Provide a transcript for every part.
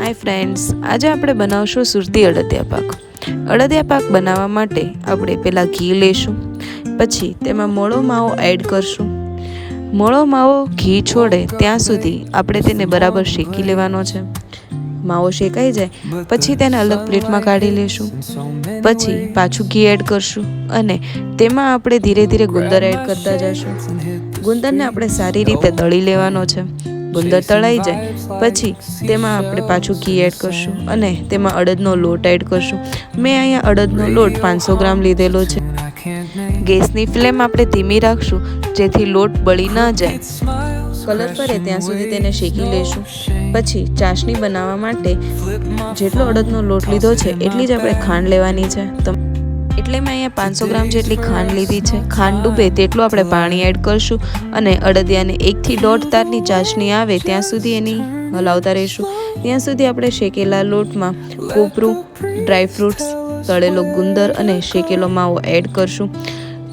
Hi friends, આજે આપણે બનાવશું સુરતી અડદિયા પાક. અડદિયા પાક બનાવવા માટે આપણે પહેલાં ઘી લઈશું, પછી તેમાં મોળો માવો એડ કરશું. મોળો માવો ઘી છોડે ત્યાં સુધી આપણે તેને બરાબર શેકી લેવાનો છે. માવો શેકાઈ જાય પછી તેને અલગ પ્લેટમાં કાઢી લઈશું. પછી પાછું ઘી એડ કરશું અને તેમાં આપણે ધીરે ધીરે ગુંદર એડ કરતા જઈશું. ગુંદરને આપણે સારી રીતે તળી લેવાનો છે. ગુંદર તળાઈ જાય પછી તેમાં આપણે પાછું ઘી એડ કરશું અને તેમાં અડદનો લોટ એડ કરશું. મેં અહીંયા અડદનો લોટ 500 ગ્રામ લીધેલો છે. ગેસની ફ્લેમ આપણે ધીમી રાખશું જેથી લોટ બળી ન જાય. કલર કરે ત્યાં સુધી તેને શેકી લઈશું. પછી ચાસણી બનાવવા માટે જેટલો અડદનો લોટ લીધો છે એટલી જ આપણે ખાંડ લેવાની છે. એટલે મેં અહીંયા 500 ગ્રામ જેટલી ખાંડ લીધી છે. ખાંડ ડૂબે તેટલું આપણે પાણી એડ કરશું અને અડદિયાને 1 થી 1.5 તારની ચાસણી આવે ત્યાં સુધી એની હલાવતા રહીશું. ત્યાં સુધી આપણે શેકેલા લોટમાં કોપરું, ડ્રાયફ્રૂટ્સ, તળેલો ગુંદર અને શેકેલો માવો એડ કરશું.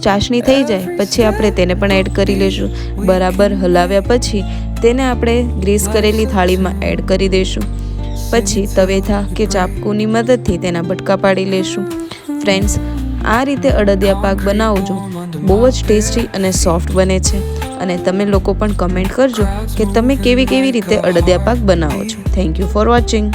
ચાસણી થઈ જાય પછી આપણે તેને પણ એડ કરી લઈશું. બરાબર હલાવ્યા પછી તેને આપણે ગ્રીસ કરેલી થાળીમાં એડ કરી દઈશું. પછી તવેથા કે ચાકુની મદદથી તેના બટકા પાડી લઈશું. ફ્રેન્ડ્સ, આ રીતે અડદિયા પાક બનાવજો, બહુ જ ટેસ્ટી અને સોફ્ટ બને છે. અને તમે લોકો પણ કમેન્ટ કરજો કે તમે કેવી રીતે અડદિયા પાક બનાવો છો. Thank you for watching.